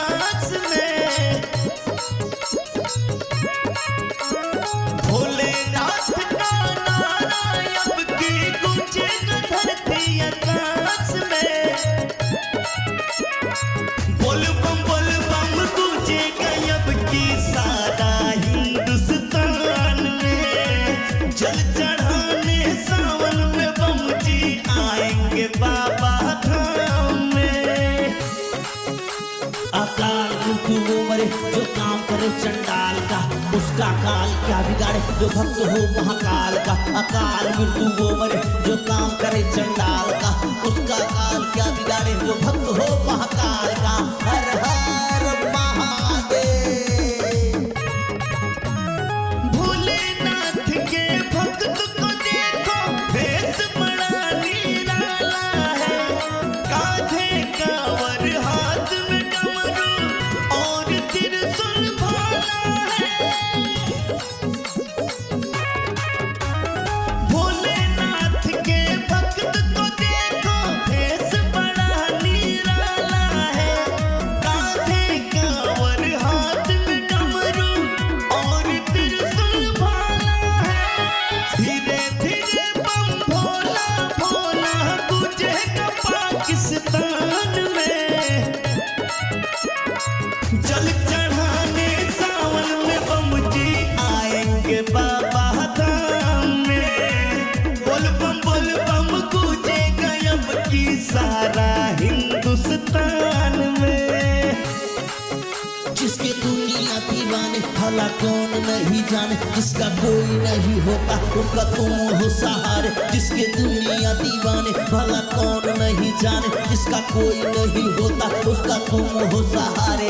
आकाश में। भोलेनाथ का नारा अब की गूंजेगा धरती आकाश में। बोल बम गूंजेगा अब की सारा हिंदुस्तान में। जल चढ़ाने सावन में बम जी आएंगे बाबा धाम में। अकाल मृत्यु वो मरे जो काम करे चंडाल का, उसका काल क्या बिगाड़े जो भक्त हो महाकाल का। अकाल मृत्यु वो मरे जो काम करे चंडाल का, उसका काल क्या बिगाड़े जो भक्त हो महाकाल का। हर हर महादेव। भोलेनाथ के भक्त को देखो भेष बड़ा निराला है। कांधे कांवर हाथ में डमरू और त्रिशूल भाला है। भोलेनाथ के भक्त को देखो भेष बड़ा निराला है। कांधे कांवर हाथ में डमरू और त्रिशूल भाला है। धीरे धीरे बम भोला भोला गूंजेगा पाकिस्तान में। जल चढ़ाने सावन में बम जी आएंगे बाबा धाम में। बोल बम गूंजेगा अब की सारा हिंदुस्तान में। जिसके दुनिया दीवाने भला कौन नहीं जाने, जिसका कोई नहीं होता उसका तुम हो सहारे। जिसके दुनिया दीवाने भला कौन नहीं जाने, जिसका कोई नहीं होता उसका तुम हो सहारे।